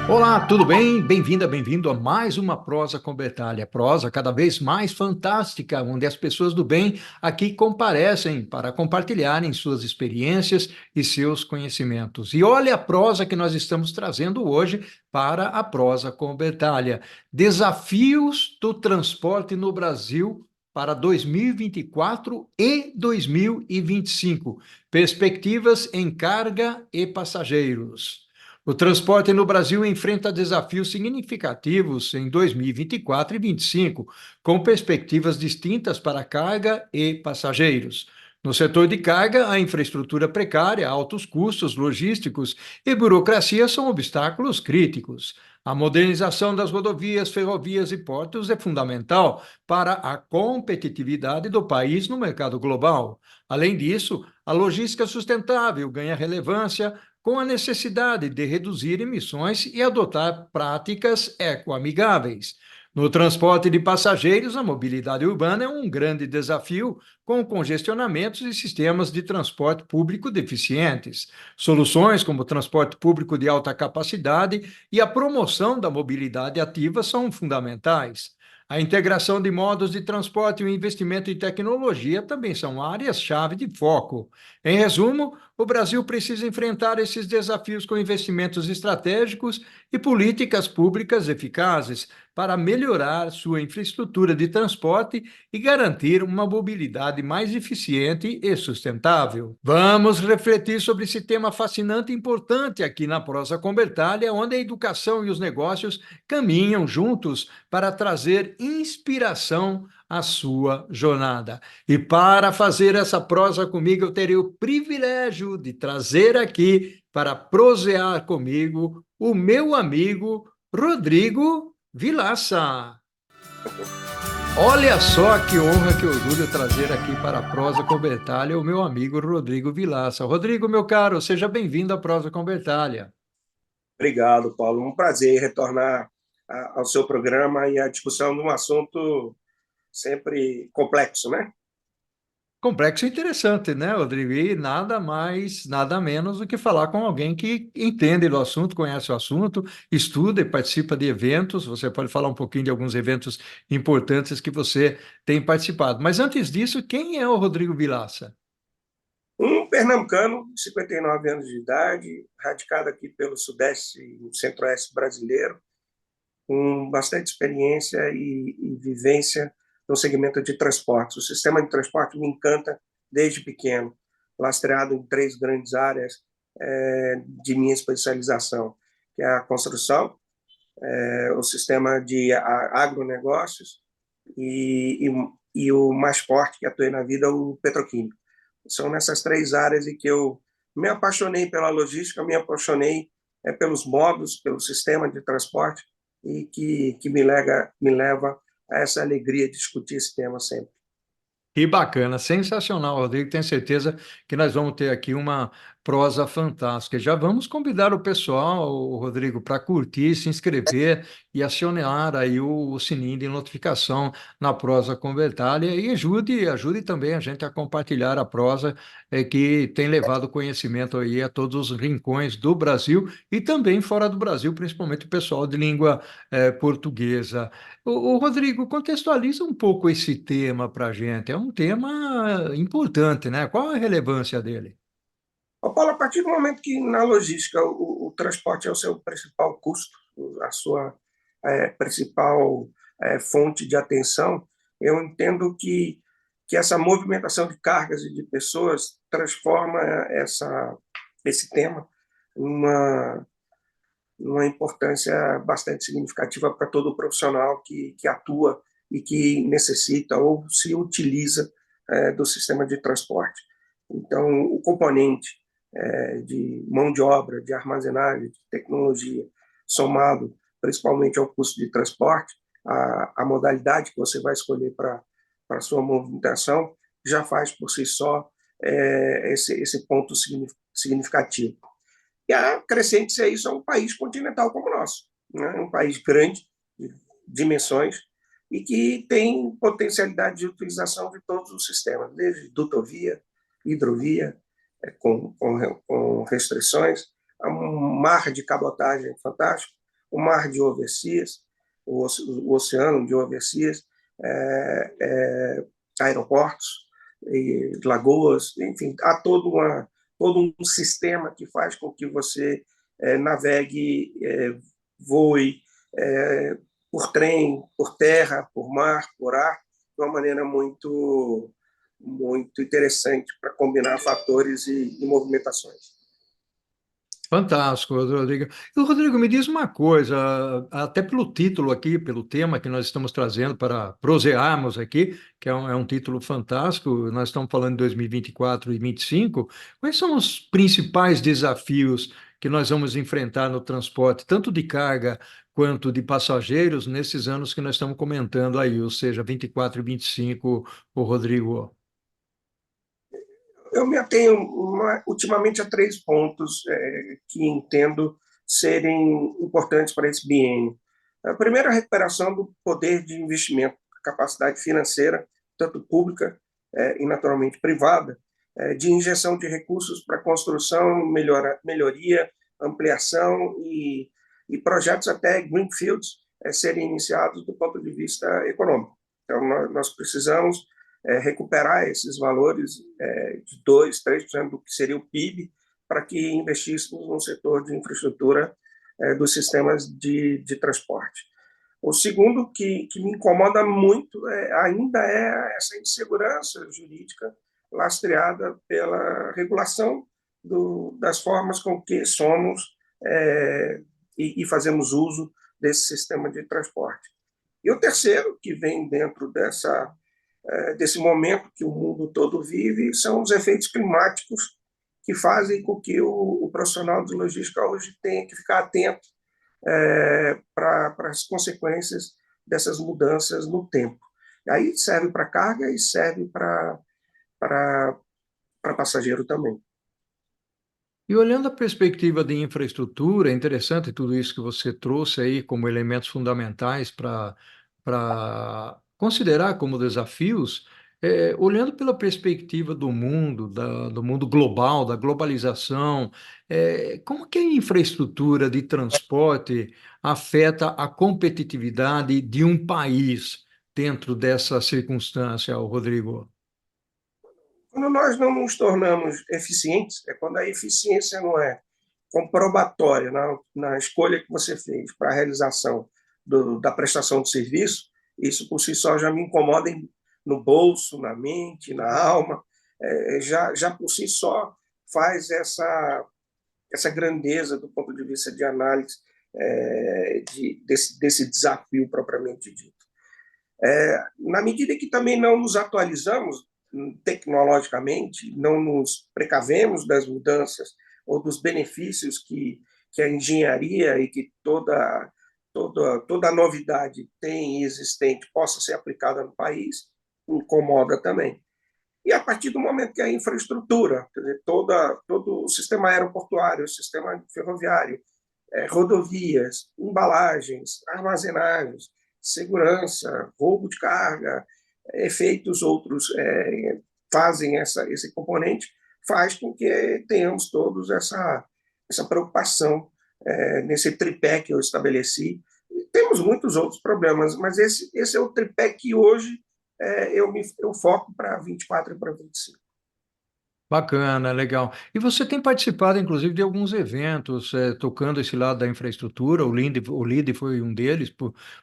Olá, tudo bem? Bem-vinda, bem-vindo a mais uma Prosa com Bertalha. Prosa cada vez mais fantástica, onde as pessoas do bem aqui comparecem para compartilharem suas experiências e seus conhecimentos. E olha a prosa que nós estamos trazendo hoje para a Prosa com Bertalha. Desafios do transporte no Brasil para 2024 e 2025. Perspectivas em carga e passageiros. O transporte no Brasil enfrenta desafios significativos em 2024 e 2025, com perspectivas distintas para carga e passageiros. No setor de carga, a infraestrutura precária, altos custos logísticos e burocracia são obstáculos críticos. A modernização das rodovias, ferrovias e portos é fundamental para a competitividade do país no mercado global. Além disso, a logística sustentável ganha relevância com a necessidade de reduzir emissões e adotar práticas ecoamigáveis. No transporte de passageiros, a mobilidade urbana é um grande desafio, com congestionamentos e sistemas de transporte público deficientes. Soluções como o transporte público de alta capacidade e a promoção da mobilidade ativa são fundamentais. A integração de modos de transporte e o investimento em tecnologia também são áreas-chave de foco. Em resumo, o Brasil precisa enfrentar esses desafios com investimentos estratégicos e políticas públicas eficazes para melhorar sua infraestrutura de transporte e garantir uma mobilidade mais eficiente e sustentável. Vamos refletir sobre esse tema fascinante e importante aqui na Prosa com Bertalha, onde a educação e os negócios caminham juntos para trazer inspiração à sua jornada. E para fazer essa prosa comigo, eu terei o privilégio de trazer aqui para prosear comigo o meu amigo Rodrigo Vilaça. Olha só que honra, que orgulho trazer aqui para a Prosa com Bertalha o meu amigo Rodrigo Vilaça. Rodrigo, meu caro, seja bem-vindo à Prosa com Bertalha. Obrigado, Paulo. Um prazer retornar ao seu programa e à discussão de um assunto sempre complexo, né? Complexo e interessante, né, Rodrigo? E nada mais, nada menos do que falar com alguém que entende do assunto, conhece o assunto, estuda e participa de eventos. Você pode falar um pouquinho de alguns eventos importantes que você tem participado. Mas antes disso, quem é o Rodrigo Vilaça? Um pernambucano, de 59 anos de idade, radicado aqui pelo Sudeste e Centro-Oeste brasileiro, com bastante experiência e vivência no segmento de transportes. O sistema de transporte me encanta desde pequeno, lastreado em três grandes áreas de minha especialização, que é a construção, o sistema de agronegócios e o mais forte que atuei na vida, o petroquímico. São nessas três áreas em que eu me apaixonei pela logística, me apaixonei pelos modos, pelo sistema de transporte e que me leva a essa alegria de discutir esse tema sempre. Que bacana, sensacional, Rodrigo. Tenho certeza que nós vamos ter aqui uma prosa fantástica. Já vamos convidar o pessoal, Rodrigo, para curtir, se inscrever e acionar aí o sininho de notificação na prosa Convertalha e ajude também a gente a compartilhar a prosa que tem levado conhecimento aí a todos os rincões do Brasil e também fora do Brasil, principalmente o pessoal de língua portuguesa. Rodrigo, contextualiza um pouco esse tema para a gente. É um tema importante, né? Qual a relevância dele? Paulo, a partir do momento que na logística o transporte é o seu principal custo, a sua principal fonte de atenção, eu entendo que essa movimentação de cargas e de pessoas transforma esse tema numa, numa importância bastante significativa para todo o profissional que atua e que necessita ou se utiliza do sistema de transporte. Então, o componente de mão de obra, de armazenagem, de tecnologia, somado principalmente ao custo de transporte, a modalidade que você vai escolher para a sua movimentação, já faz por si só esse ponto significativo. E acrescente-se a isso a um país continental como o nosso, né? Um país grande, de dimensões, e que tem potencialidade de utilização de todos os sistemas, desde dutovia, hidrovia, com restrições, um mar de cabotagem fantástico, o mar de Overseas, o oceano de Overseas, aeroportos, lagoas, enfim, há todo um sistema que faz com que você navegue, voe por trem, por terra, por mar, por ar, de uma maneira muito interessante para combinar fatores e movimentações. Fantástico, Rodrigo. E, Rodrigo, me diz uma coisa, até pelo título aqui, pelo tema que nós estamos trazendo para prosearmos aqui, que é um título fantástico, nós estamos falando de 2024 e 2025. Quais são os principais desafios que nós vamos enfrentar no transporte, tanto de carga quanto de passageiros, nesses anos que nós estamos comentando aí, ou seja, 24 e 25, o Rodrigo? Eu me atenho ultimamente a 3 pontos que entendo serem importantes para esse biênio. A primeira é a recuperação do poder de investimento, a capacidade financeira, tanto pública e naturalmente privada, de injeção de recursos para construção, melhoria, ampliação e projetos até greenfields serem iniciados do ponto de vista econômico. Então, nós precisamos recuperar esses valores de 2%, 3% do que seria o PIB, para que investíssemos no setor de infraestrutura dos sistemas de transporte. O segundo que me incomoda muito ainda é essa insegurança jurídica lastreada pela regulação das formas com que somos e fazemos uso desse sistema de transporte. E o terceiro, que vem dentro desse momento que o mundo todo vive, são os efeitos climáticos que fazem com que o profissional de logística hoje tenha que ficar atento para as consequências dessas mudanças no tempo. E aí serve para carga e serve para passageiro também. E olhando a perspectiva de infraestrutura, é interessante tudo isso que você trouxe aí como elementos fundamentais para considerar como desafios, olhando pela perspectiva do mundo, do mundo global, da globalização, como que a infraestrutura de transporte afeta a competitividade de um país dentro dessa circunstância, Rodrigo? Quando nós não nos tornamos eficientes, é quando a eficiência não é comprobatória na escolha que você fez para a realização da prestação de serviço, isso por si só já me incomoda no bolso, na mente, na alma, já por si só faz essa grandeza do ponto de vista de análise desse desafio propriamente dito. Na medida que também não nos atualizamos tecnologicamente, não nos precavemos das mudanças ou dos benefícios que a engenharia e que toda novidade tem existente possa ser aplicada no país, incomoda também. E a partir do momento que a infraestrutura, quer dizer, todo o sistema aeroportuário, o sistema ferroviário, rodovias, embalagens, armazenagens, segurança, roubo de carga, efeitos outros fazem esse componente, faz com que tenhamos todos essa preocupação nesse tripé que eu estabeleci. E temos muitos outros problemas, mas esse é o tripé que hoje eu foco para 24 e para 25. Bacana, legal. E você tem participado, inclusive, de alguns eventos, tocando esse lado da infraestrutura. O LIDE foi um deles,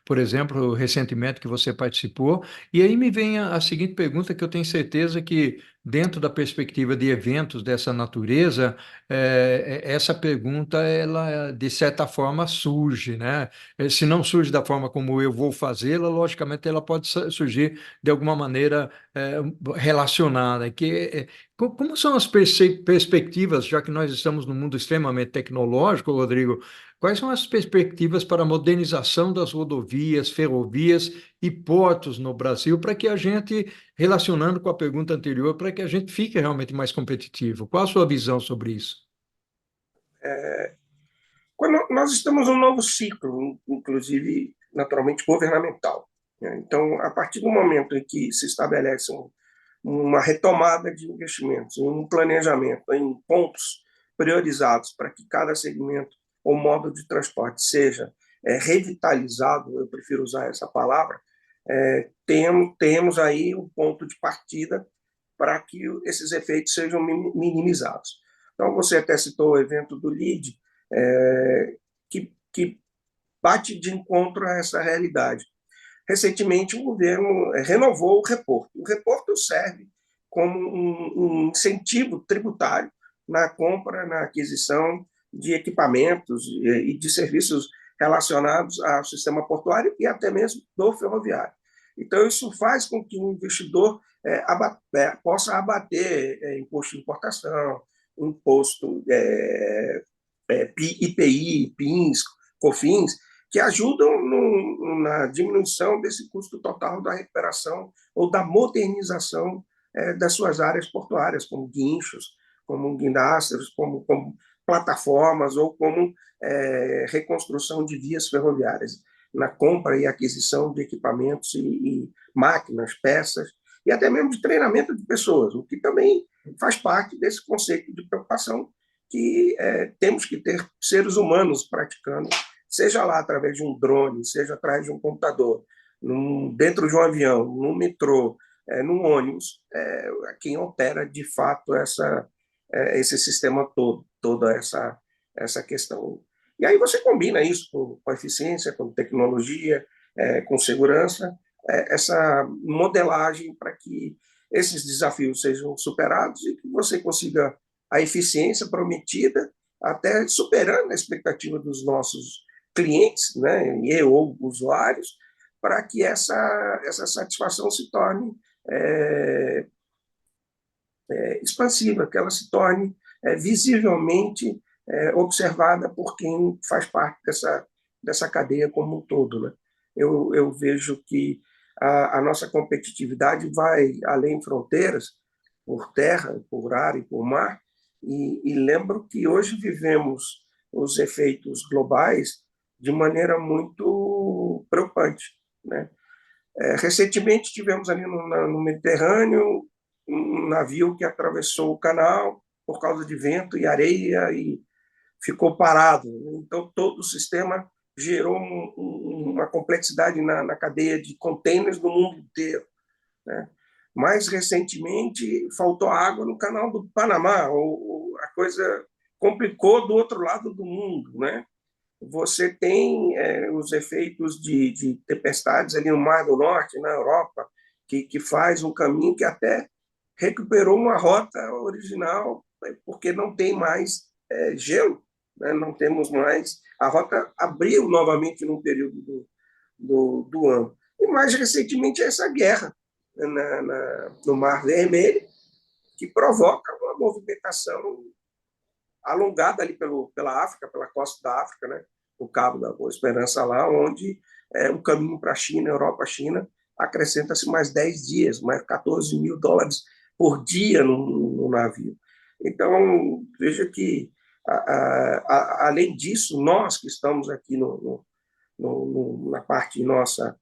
por exemplo, recentemente que você participou. E aí me vem a seguinte pergunta, que eu tenho certeza que, dentro da perspectiva de eventos dessa natureza, essa pergunta, ela, de certa forma, surge, né? Se não surge da forma como eu vou fazê-la, logicamente ela pode surgir de alguma maneira relacionada, como são as perspectivas, já que nós estamos num mundo extremamente tecnológico, Rodrigo? Quais são as perspectivas para a modernização das rodovias, ferrovias e portos no Brasil, para que a gente, relacionando com a pergunta anterior, para que a gente fique realmente mais competitivo? Qual a sua visão sobre isso? Quando nós estamos num novo ciclo, inclusive, naturalmente, governamental. Né? Então, a partir do momento em que se estabelece uma retomada de investimentos, um planejamento em pontos priorizados para que cada segmento ou modo de transporte seja revitalizado, eu prefiro usar essa palavra, temos aí um ponto de partida para que esses efeitos sejam minimizados. Então, você até citou o evento do LID, que bate de encontro a essa realidade. Recentemente, o governo renovou o reporto. O reporto serve como um incentivo tributário na compra, na aquisição de equipamentos e de serviços relacionados ao sistema portuário e até mesmo do ferroviário. Então, isso faz com que o investidor possa abater imposto de importação, imposto IPI, PINS, COFINS, que ajudam na diminuição desse custo total da recuperação ou da modernização das suas áreas portuárias, como guinchos, como guindastros, como plataformas ou como reconstrução de vias ferroviárias, na compra e aquisição de equipamentos e máquinas, peças, e até mesmo de treinamento de pessoas, o que também faz parte desse conceito de preocupação que temos que ter seres humanos praticando, seja lá através de um drone, seja através de um computador, dentro de um avião, num metrô, num ônibus, quem opera de fato esse sistema todo, toda essa questão. E aí você combina isso com eficiência, com tecnologia, com segurança, essa modelagem para que esses desafios sejam superados e que você consiga a eficiência prometida, até superando a expectativa dos nossos clientes, né, e ou usuários, para que essa satisfação se torne expansiva, que ela se torne visivelmente observada por quem faz parte dessa cadeia como um todo. Né? Eu vejo que a nossa competitividade vai além fronteiras, por terra, por ar e por mar, e lembro que hoje vivemos os efeitos globais de maneira muito preocupante. Né? Recentemente tivemos ali no Mediterrâneo um navio que atravessou o canal por causa de vento e areia e ficou parado. Então, todo o sistema gerou uma complexidade na cadeia de contêineres do mundo inteiro. Né? Mais recentemente, faltou água no canal do Panamá, a coisa complicou do outro lado do mundo. Né? Você tem os efeitos de tempestades ali no Mar do Norte, na Europa, que faz um caminho que até recuperou uma rota original, porque não tem mais gelo, né? Não temos mais. A rota abriu novamente num período do ano. E mais recentemente essa guerra no Mar Vermelho, que provoca uma movimentação alongada ali pela África, pela costa da África, né? O Cabo da Boa Esperança lá, onde o caminho para a China, Europa, China, acrescenta-se mais 10 dias, mais US$ 14.000 por dia no navio. Então, veja que, além disso, nós que estamos aqui na parte nossa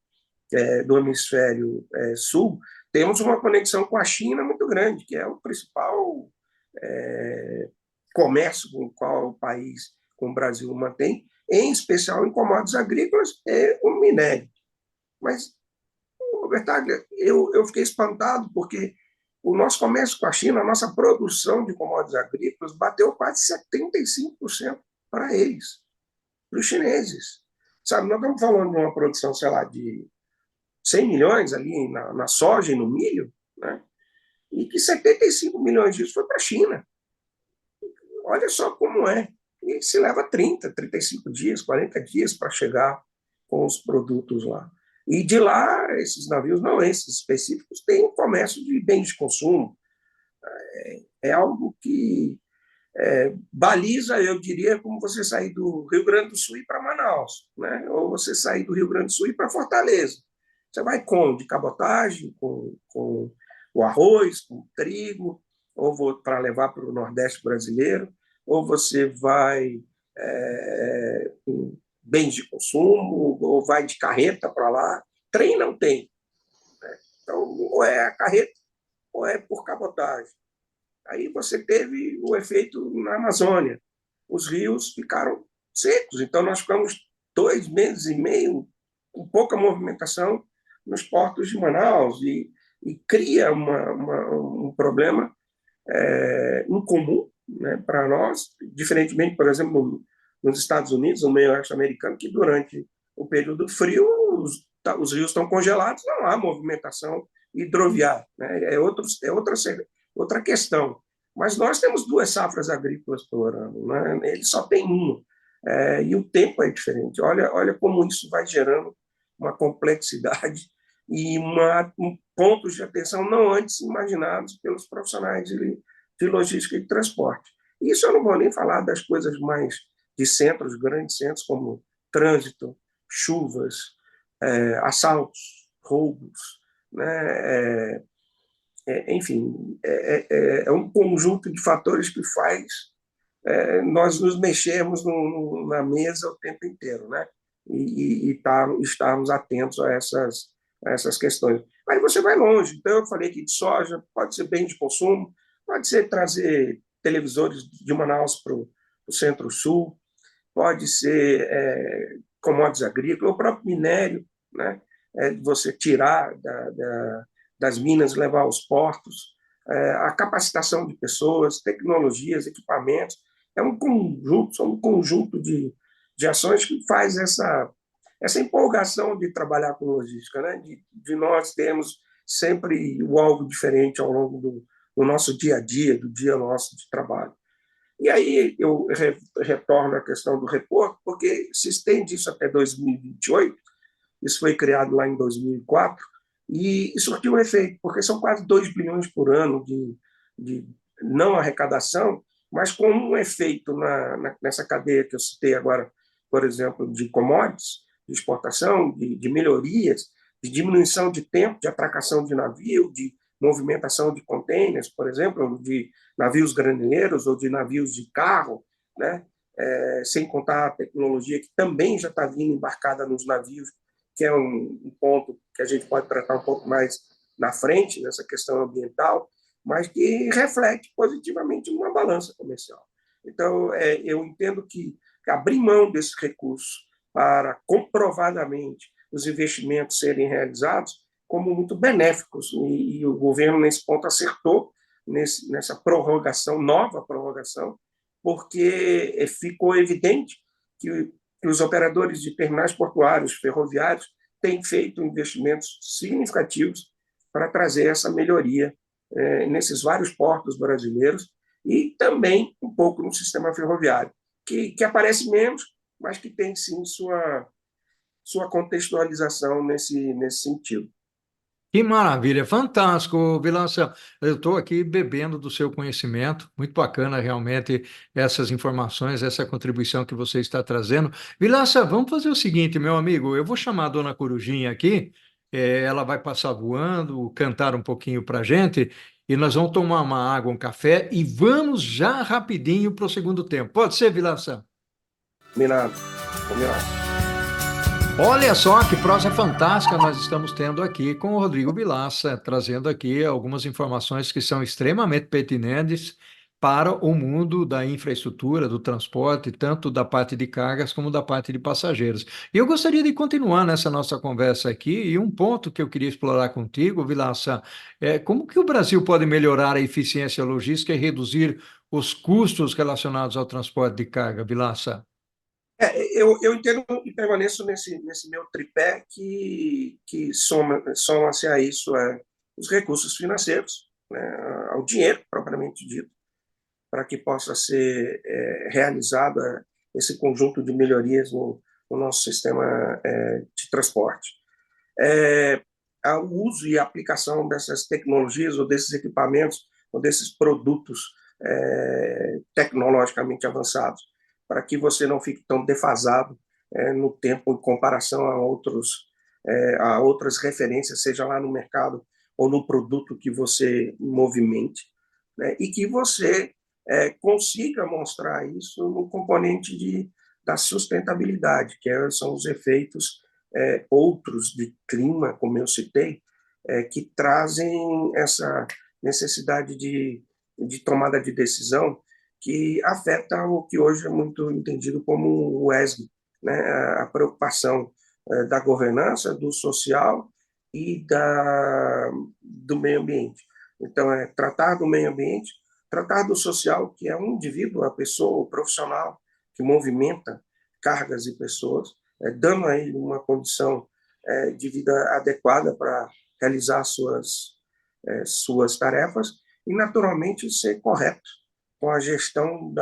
do hemisfério sul, temos uma conexão com a China muito grande, que é o principal comércio com o qual o país, com o Brasil, mantém, em especial em commodities agrícolas e o minério. Mas, Bertaglia, eu fiquei espantado porque o nosso comércio com a China, a nossa produção de commodities agrícolas bateu quase 75% para eles, para os chineses. Sabe, nós estamos falando de uma produção, sei lá, de 100 milhões ali na soja e no milho, né? E que 75 milhões disso foi para a China. Olha só como é. E se leva 30, 35 dias, 40 dias para chegar com os produtos lá. E de lá, esses navios, não esses específicos, têm um comércio de bens de consumo. É algo que baliza, eu diria, como você sair do Rio Grande do Sul e ir para Manaus, né? Ou você sair do Rio Grande do Sul e ir para Fortaleza. Você vai de cabotagem, com o arroz, com o trigo, ou para levar para o Nordeste brasileiro, ou você vai com bens de consumo, ou vai de carreta para lá. Trem não tem. Né? Então, ou é a carreta, ou é por cabotagem. Aí você teve o efeito na Amazônia. Os rios ficaram secos, então nós ficamos 2 meses e meio com pouca movimentação nos portos de Manaus e cria um problema incomum, né, para nós, diferentemente, por exemplo, nos Estados Unidos, no meio oeste americano, que durante o período frio os rios estão congelados, não há movimentação hidroviária, né? Outra questão. Mas nós temos 2 safras agrícolas por ano, né? Ele só tem uma. E o tempo é diferente. Olha como isso vai gerando uma complexidade e pontos de atenção não antes imaginados pelos profissionais de logística e de transporte. Isso eu não vou nem falar das coisas mais de centros, grandes centros, como trânsito, chuvas, assaltos, roubos, né? Enfim, é um conjunto de fatores que faz nós nos mexermos na mesa o tempo inteiro, né? Estarmos atentos a essas questões. Aí você vai longe. Então, eu falei aqui de soja, pode ser bem de consumo, pode ser trazer televisores de Manaus para o Centro-Sul, pode ser commodities agrícolas, o próprio minério, né? Você tirar das minas, levar aos portos, a capacitação de pessoas, tecnologias, equipamentos. São um conjunto de ações que faz essa empolgação de trabalhar com logística, né? De nós termos sempre algo diferente ao longo do nosso dia a dia, do dia nosso de trabalho. E aí eu retorno à questão do reporto, porque se estende isso até 2028, isso foi criado lá em 2004, e surtiu um efeito, porque são quase 2 bilhões por ano de não arrecadação, mas com um efeito nessa cadeia que eu citei agora, por exemplo, de commodities, de exportação, de melhorias, de diminuição de tempo de atracação de navio, de movimentação de contêineres, por exemplo, de navios graneleiros ou de navios de carro, né? Sem contar a tecnologia que também já está vindo embarcada nos navios, que é um ponto que a gente pode tratar um pouco mais na frente, nessa questão ambiental, mas que reflete positivamente numa balança comercial. Então, eu entendo que abrir mão desses recursos para comprovadamente os investimentos serem realizados como muito benéficos, e o governo, nesse ponto, acertou nessa prorrogação, nova prorrogação, porque ficou evidente que os operadores de terminais portuários, ferroviários, têm feito investimentos significativos para trazer essa melhoria nesses vários portos brasileiros e também um pouco no sistema ferroviário, que aparece menos, mas que tem, sim, sua contextualização nesse sentido. Que maravilha, fantástico, Vilança. Eu estou aqui bebendo do seu conhecimento, muito bacana realmente essas informações, essa contribuição que você está trazendo. Vilança, vamos fazer o seguinte, meu amigo, eu vou chamar a dona Corujinha aqui, ela vai passar voando, cantar um pouquinho para a gente, e nós vamos tomar uma água, um café, e vamos já rapidinho para o segundo tempo. Pode ser, Vilança? Combinado? Combinado. Olha só que prosa fantástica nós estamos tendo aqui com o Rodrigo Vilaça, trazendo aqui algumas informações que são extremamente pertinentes para o mundo da infraestrutura, do transporte, tanto da parte de cargas como da parte de passageiros. E eu gostaria de continuar nessa nossa conversa aqui, e um ponto que eu queria explorar contigo, Vilaça, é como que o Brasil pode melhorar a eficiência logística e reduzir os custos relacionados ao transporte de carga, Vilaça? Eu entendo e permaneço nesse meu tripé que soma-se a isso os recursos financeiros, né, ao dinheiro propriamente dito, para que possa ser realizado esse conjunto de melhorias no nosso sistema de transporte. O uso e a aplicação dessas tecnologias ou desses equipamentos ou desses produtos tecnologicamente avançados, para que você não fique tão defasado no tempo em comparação a outras referências, seja lá no mercado ou no produto que você movimente, né? E que você consiga mostrar isso no componente da sustentabilidade, são os efeitos outros de clima, como eu citei, que trazem essa necessidade de tomada de decisão que afeta o que hoje é muito entendido como o ESG, né, a preocupação da governança, do social e do meio ambiente. Então, é tratar do meio ambiente, tratar do social, que é um indivíduo, a pessoa, o profissional que movimenta cargas e pessoas, dando a ele uma condição de vida adequada para realizar suas tarefas e, naturalmente, ser correto com a gestão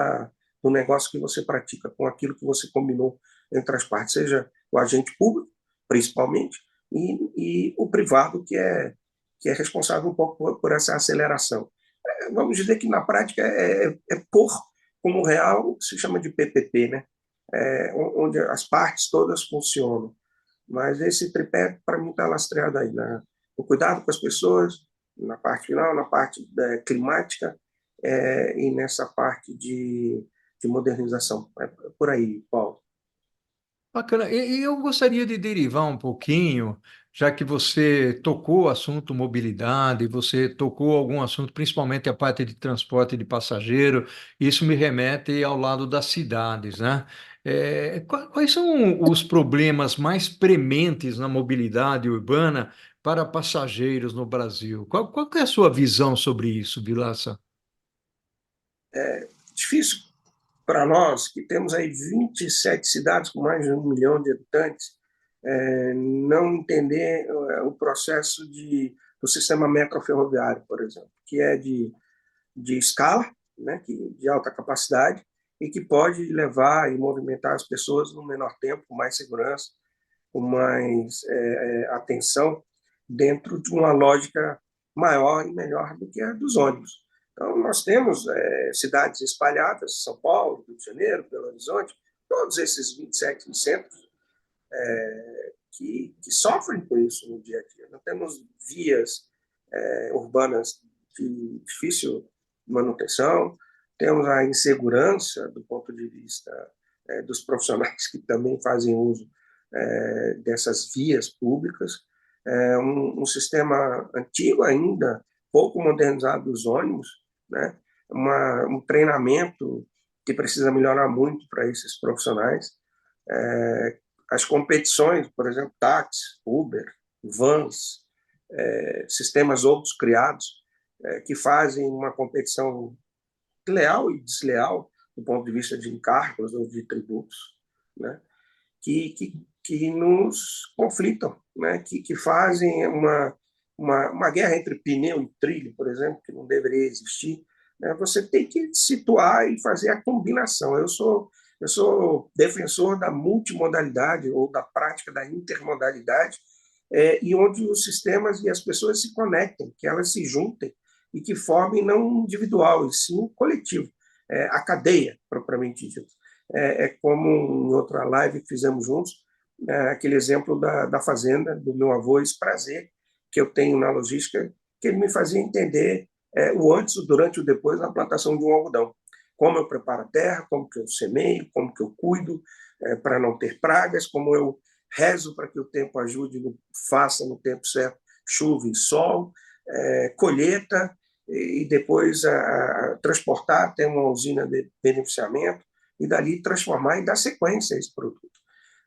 do negócio que você pratica, com aquilo que você combinou entre as partes, seja o agente público, principalmente, e o privado, que é responsável um pouco por essa aceleração. Vamos dizer que, na prática, é pôr como real o que se chama de PPP, né? Onde as partes todas funcionam. Mas esse tripé, para mim, está lastreado aí, no cuidado com as pessoas, na parte final, na parte climática e nessa parte de modernização. É por aí, Paulo. Bacana. E eu gostaria de derivar um pouquinho, já que você tocou o assunto mobilidade, você tocou algum assunto, principalmente a parte de transporte de passageiro, isso me remete ao lado das cidades, né? Quais são os problemas mais prementes na mobilidade urbana para passageiros no Brasil? Qual que é a sua visão sobre isso, Vilaça? Difícil para nós, que temos aí 27 cidades com mais de 1 milhão de habitantes, não entender o processo do sistema metroferroviário, por exemplo, que é de escala, né, de alta capacidade, e que pode levar e movimentar as pessoas no menor tempo, com mais segurança, com mais atenção, dentro de uma lógica maior e melhor do que a dos ônibus. Então, nós temos cidades espalhadas, São Paulo, Rio de Janeiro, Belo Horizonte, todos esses 27 centros que sofrem com isso no dia a dia. Nós temos vias urbanas de difícil manutenção, temos a insegurança do ponto de vista dos profissionais que também fazem uso dessas vias públicas, um sistema antigo ainda, pouco modernizado dos ônibus, né? Um treinamento que precisa melhorar muito para esses profissionais. As competições, por exemplo, táxi, Uber, vans, sistemas outros criados, que fazem uma competição leal e desleal do ponto de vista de encargos ou de tributos, né? que nos conflitam, né? que fazem uma guerra entre pneu e trilho, por exemplo, que não deveria existir. Né? Você tem que situar e fazer a combinação. Eu sou defensor da multimodalidade ou da prática da intermodalidade, e onde os sistemas e as pessoas se conectem, que elas se juntem e que formem não individual, e sim coletivo, a cadeia, propriamente dito. Como em outra live que fizemos juntos, aquele exemplo da fazenda do meu avô, esse prazer que eu tenho na logística, que ele me fazia entender o antes, o durante e o depois da plantação de um algodão. Como eu preparo a terra, como que eu semeio, como que eu cuido para não ter pragas, como eu rezo para que o tempo ajude, faça no tempo certo chuva e sol, colheita, e depois transportar até uma usina de beneficiamento, e dali transformar e dar sequência a esse produto.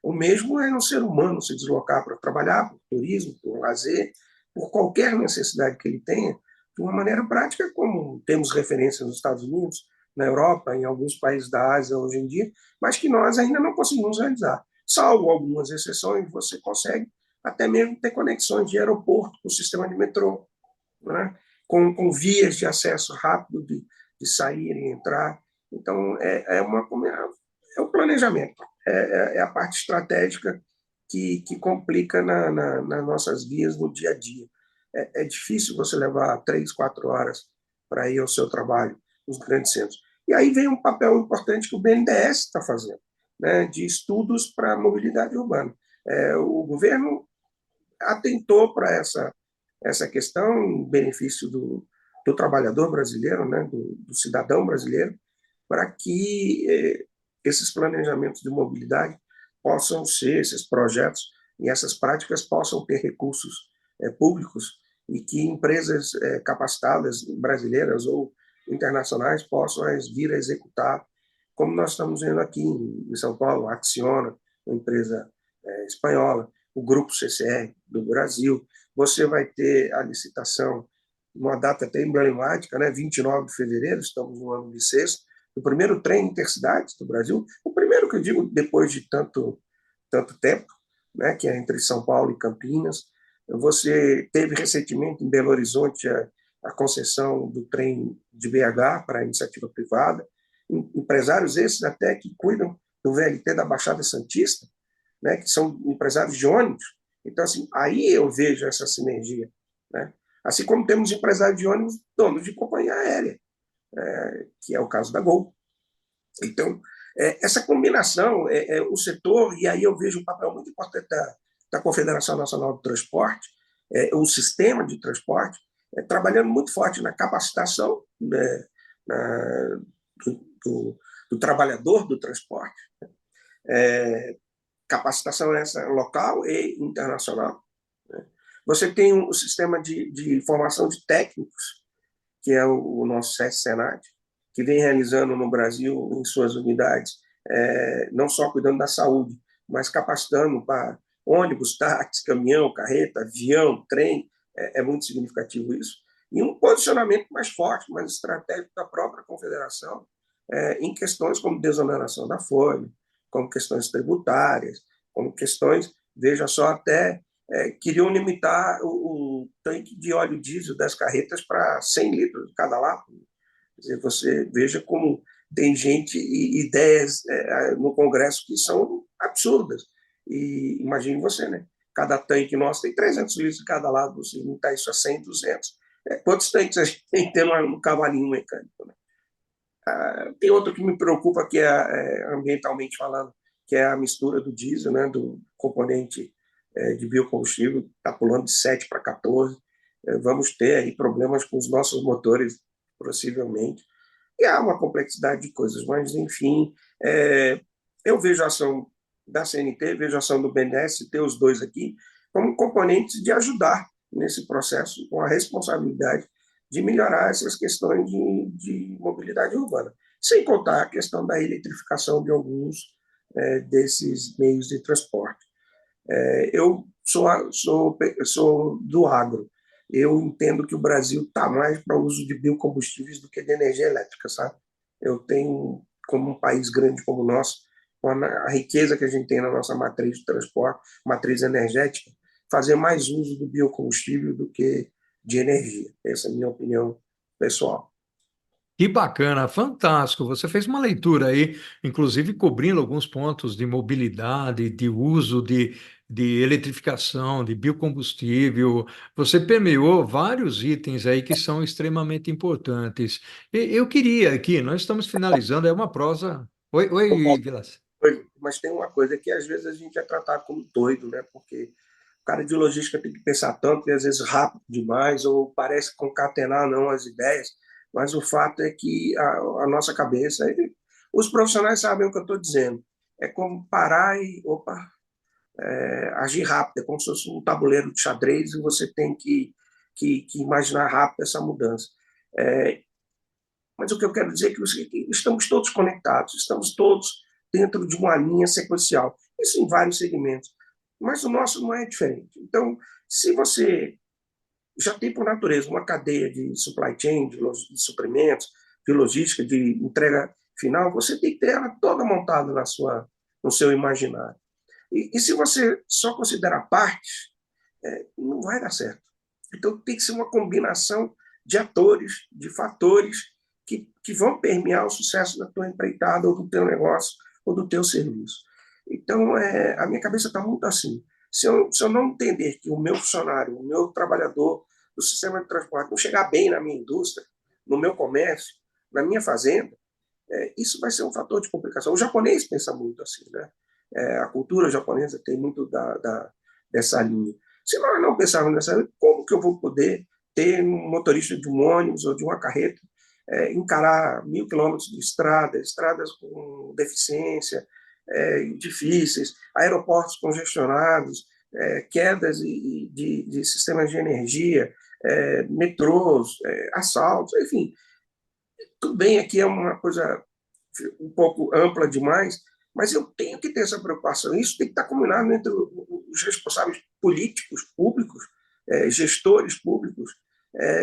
O mesmo é um ser humano se deslocar para trabalhar, por turismo, por lazer, por qualquer necessidade que ele tenha, de uma maneira prática, como temos referência nos Estados Unidos, na Europa, em alguns países da Ásia hoje em dia, mas que nós ainda não conseguimos realizar. Salvo algumas exceções, você consegue até mesmo ter conexões de aeroporto com o sistema de metrô, né? com vias de acesso rápido de sair e entrar. Então, é o planejamento, a parte estratégica que complica nas nossas vias no dia a dia. É difícil você levar 3, 4 horas para ir ao seu trabalho nos grandes centros. E aí vem um papel importante que o BNDES está fazendo, né, de estudos para a mobilidade urbana. O governo atentou para essa questão em benefício do trabalhador brasileiro, né, do cidadão brasileiro, para que esses planejamentos de mobilidade possam ser, esses projetos e essas práticas possam ter recursos públicos e que empresas capacitadas brasileiras ou internacionais possam vir a executar, como nós estamos vendo aqui em São Paulo, a Acciona, uma empresa espanhola, o Grupo CCR do Brasil. Você vai ter a licitação, uma data até emblemática, né? 29 de fevereiro, estamos no ano bissexto, o primeiro trem intercidades do Brasil, o primeiro que eu digo depois de tanto tempo, né? Que é entre São Paulo e Campinas. Você teve recentemente em Belo Horizonte a concessão do trem de BH para a iniciativa privada, empresários esses até que cuidam do VLT da Baixada Santista, né, que são empresários de ônibus. Então, assim, aí eu vejo essa sinergia. Né? Assim como temos empresários de ônibus donos de companhia aérea, que é o caso da Gol. Então, essa combinação, o setor, e aí eu vejo um papel muito importante da Confederação Nacional do Transporte, o sistema de transporte, trabalhando muito forte na capacitação, né, do trabalhador do transporte, capacitação essa local e internacional. Né? Você tem o sistema de formação de técnicos, que é o nosso SESC-Senat, que vem realizando no Brasil, em suas unidades, não só cuidando da saúde, mas capacitando para ônibus, táxi, caminhão, carreta, avião, trem, é muito significativo isso. E um posicionamento mais forte, mais estratégico da própria confederação, em questões como desoneração da folha, como questões tributárias, como questões, veja só, até queriam limitar o tanque de óleo diesel das carretas para 100 litros de cada lado. Quer dizer, você veja como tem gente e ideias no Congresso que são absurdas. E imagine você, né? Cada tanque nosso tem 300 litros de cada lado, você limitar isso a 100, 200. Quantos tanques a gente tem tendo um cavalinho mecânico? Né? Tem outro que me preocupa, que ambientalmente falando, que é a mistura do diesel, né, do componente de biocombustível, está pulando de 7 para 14. Vamos ter aí problemas com os nossos motores, possivelmente. E há uma complexidade de coisas, mas, enfim, eu vejo a ação da CNT, vejo a ação do BNDES, ter os dois aqui, como componentes de ajudar nesse processo, com a responsabilidade de melhorar essas questões de mobilidade urbana. Sem contar a questão da eletrificação de alguns desses meios de transporte. Eu sou do agro. Eu entendo que o Brasil está mais para o uso de biocombustíveis do que de energia elétrica, sabe? Eu tenho, como um país grande como o nosso, com a riqueza que a gente tem na nossa matriz de transporte, matriz energética, fazer mais uso do biocombustível do que de energia. Essa é a minha opinião pessoal. Que bacana, fantástico. Você fez uma leitura aí, inclusive cobrindo alguns pontos de mobilidade, de uso de eletrificação, de biocombustível. Você permeou vários itens aí que são extremamente importantes. Eu queria aqui, nós estamos finalizando, é uma prosa. Oi, oi, Vilas. Mas tem uma coisa que às vezes a gente é tratado como doido, né? Porque o cara de logística tem que pensar tanto e às vezes rápido demais, ou parece concatenar não as ideias, mas o fato é que a nossa cabeça, os profissionais sabem o que eu estou dizendo, é como parar e, opa, agir rápido, é como se fosse um tabuleiro de xadrez e você tem que imaginar rápido essa mudança. Mas o que eu quero dizer é que estamos todos conectados, estamos todos dentro de uma linha sequencial, isso em vários segmentos, mas o nosso não é diferente. Então, se você já tem por natureza uma cadeia de supply chain, de suprimentos, de logística, de entrega final, você tem que ter ela toda montada no seu imaginário. E se você só considerar partes, não vai dar certo. Então tem que ser uma combinação de atores, de fatores que vão permear o sucesso da tua empreitada, ou do teu negócio, ou do teu serviço. Então, a minha cabeça está muito assim. Se eu não entender que o meu funcionário, o meu trabalhador do sistema de transporte não chegar bem na minha indústria, no meu comércio, na minha fazenda, isso vai ser um fator de complicação. O japonês pensa muito assim, né? A cultura japonesa tem muito dessa linha. Se nós não pensarmos nessa linha, como que eu vou poder ter um motorista de um ônibus ou de uma carreta encarar 1.000 quilômetros de estradas com deficiência, difíceis, aeroportos congestionados, quedas de sistemas de energia, metrôs, assaltos, enfim. Tudo bem, aqui é uma coisa um pouco ampla demais, Mas eu tenho que ter essa preocupação. Isso tem que estar combinado entre os responsáveis políticos, públicos, gestores públicos,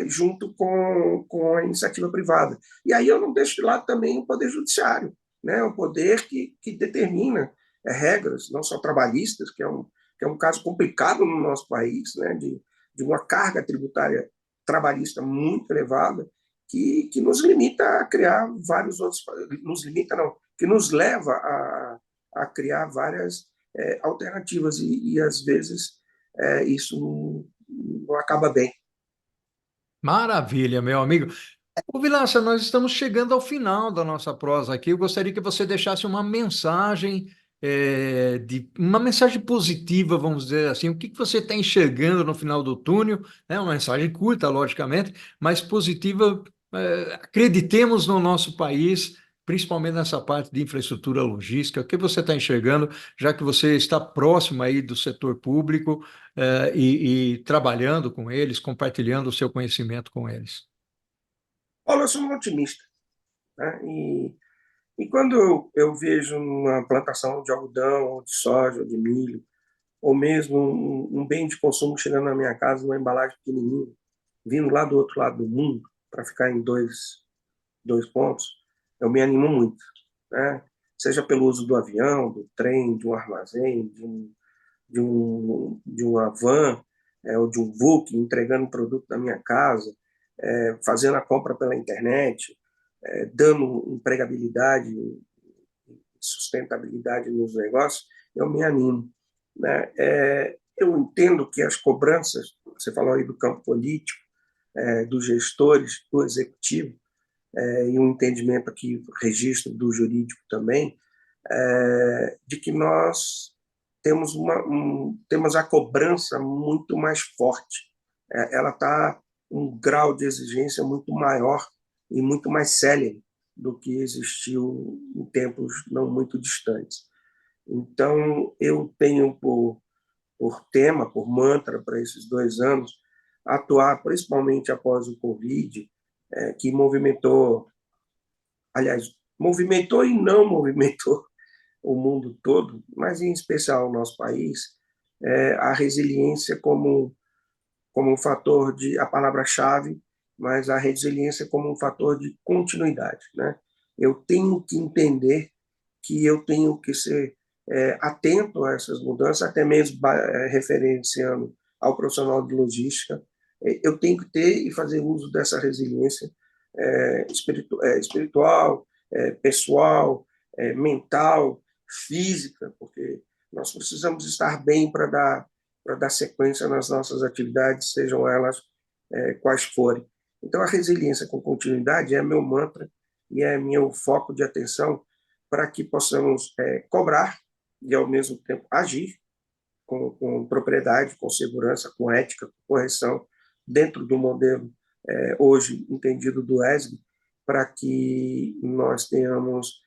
junto com a iniciativa privada. E aí eu não deixo de lado também o Poder Judiciário, né? O poder que determina regras, não só trabalhistas, que é um caso complicado no nosso país, né? De uma carga tributária trabalhista muito elevada, que nos limita a criar vários outros. Nos limita, não, que nos leva a criar várias alternativas, e às vezes isso não acaba bem. Maravilha, meu amigo. Ô, Vilácia, nós estamos chegando ao final da nossa prosa aqui. Eu gostaria que você deixasse uma mensagem, uma mensagem positiva, vamos dizer assim. O que que você está enxergando no final do túnel? É uma mensagem curta, logicamente, mas positiva. Acreditemos no nosso país, principalmente nessa parte de infraestrutura logística. O que você está enxergando, já que você está próximo aí do setor público, e trabalhando com eles, compartilhando o seu conhecimento com eles? Paulo, eu sou um otimista, né? E quando eu vejo uma plantação de algodão, ou de soja, ou de milho, ou mesmo um bem de consumo chegando na minha casa, numa embalagem pequenininha, vindo lá do outro lado do mundo, para ficar em dois pontos, eu me animo muito, né? Seja pelo uso do avião, do trem, de um armazém, de uma van, ou de um VUC, entregando um produto da minha casa, fazendo a compra pela internet, dando empregabilidade, sustentabilidade nos negócios, eu me animo, né? Eu entendo que as cobranças, você falou aí do campo político, dos gestores, do executivo, e um entendimento aqui, registro do jurídico também, de que nós temos a cobrança muito mais forte. Ela está um grau de exigência muito maior e muito mais célere do que existiu em tempos não muito distantes. Então, eu tenho por tema, por mantra para esses 2 anos, atuar principalmente após o Covid, que movimentou, aliás, movimentou e não movimentou o mundo todo, mas em especial o nosso país, a resiliência como um fator a palavra-chave, mas a resiliência como um fator de continuidade, né? Eu tenho que entender que eu tenho que ser atento a essas mudanças, até mesmo referenciando ao profissional de logística. Eu tenho que ter e fazer uso dessa resiliência espiritual, pessoal, mental, física, porque nós precisamos estar bem para dar sequência nas nossas atividades, sejam elas quais forem. Então, a resiliência com continuidade é meu mantra e é meu foco de atenção para que possamos cobrar e, ao mesmo tempo, agir com propriedade, com segurança, com ética, com correção, dentro do modelo hoje entendido do ESG, para que nós tenhamos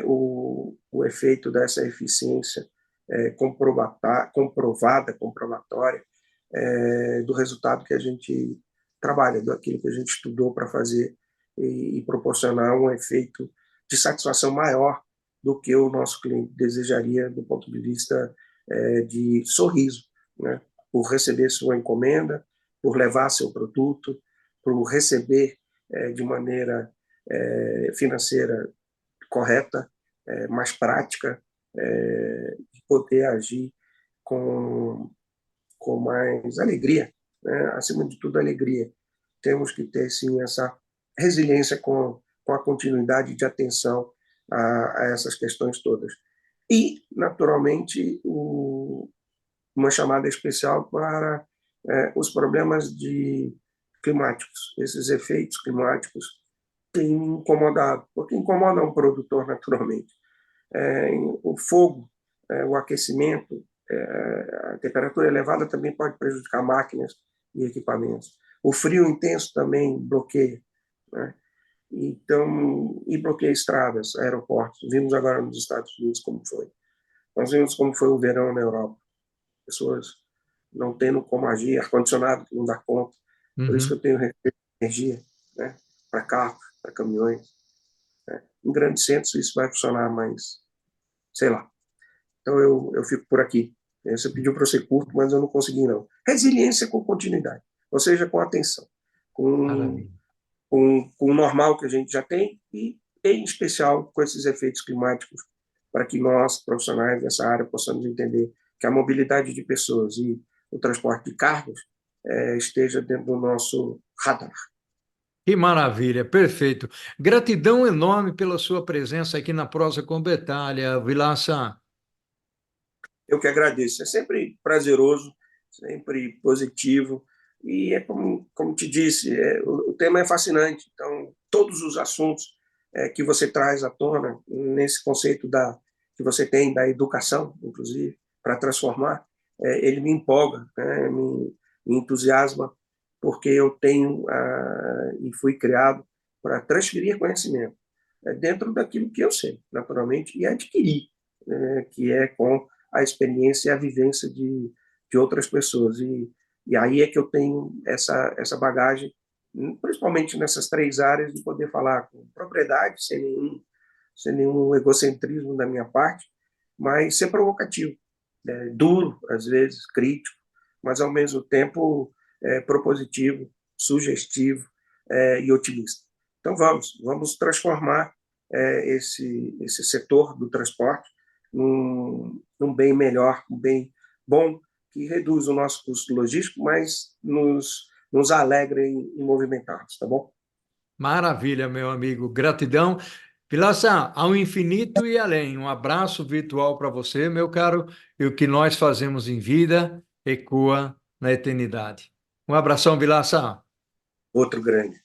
o efeito dessa eficiência comprovada, comprobatória, do resultado que a gente trabalha, daquilo que a gente estudou para fazer e proporcionar um efeito de satisfação maior do que o nosso cliente desejaria do ponto de vista de sorriso, né? Por receber sua encomenda, por levar seu produto, por receber de maneira financeira correta, mais prática, de poder agir com, com mais alegria, né? Acima de tudo, alegria. Temos que ter, sim, essa resiliência com a continuidade de atenção a essas questões todas. E, naturalmente, uma chamada especial para os problemas climáticos. Esses efeitos climáticos têm me incomodado, porque incomoda um produtor naturalmente. O fogo, o aquecimento, a temperatura elevada também pode prejudicar máquinas e equipamentos. O frio intenso também bloqueia, né? Então, e bloqueia estradas, aeroportos. Vimos agora nos Estados Unidos como foi. Nós vimos como foi o verão na Europa. Pessoas não tendo como agir, ar-condicionado que não dá conta. Por isso que eu Uhum. tenho energia, né, para carros, para caminhões. Né? Em grandes centros isso vai funcionar, mas sei lá. Então, eu fico por aqui. Você pediu para eu ser curto, mas eu não consegui, não. Resiliência com continuidade, ou seja, com atenção, com, Maravilha. com o normal que a gente já tem e, em especial, com esses efeitos climáticos, para que nós, profissionais dessa área, possamos entender que a mobilidade de pessoas e o transporte de cargas esteja dentro do nosso radar. Que maravilha, perfeito. Gratidão enorme pela sua presença aqui na Prosa com Bertalha, Vilaça. Eu que agradeço. É sempre prazeroso, sempre positivo. E é como te disse, o tema é fascinante. Então, todos os assuntos que você traz à tona, nesse conceito que você tem da educação, inclusive, para transformar, ele me empolga, né? Me entusiasma, porque eu tenho e fui criado para transferir conhecimento dentro daquilo que eu sei, naturalmente, e adquirir, né? Que é com a experiência e a vivência de outras pessoas. E aí é que eu tenho essa bagagem, principalmente nessas três áreas, de poder falar com propriedade, sem nenhum egocentrismo da minha parte, mas ser provocativo, duro, às vezes, crítico, mas ao mesmo tempo propositivo, sugestivo e otimista. Então vamos transformar esse setor do transporte num bem melhor, um bem bom, que reduz o nosso custo logístico, mas nos alegra em movimentarmos, tá bom? Maravilha, meu amigo. Gratidão. Vilaça, ao infinito e além. Um abraço virtual para você, meu caro. E o que nós fazemos em vida ecoa na eternidade. Um abração, Vilaça. Outro grande.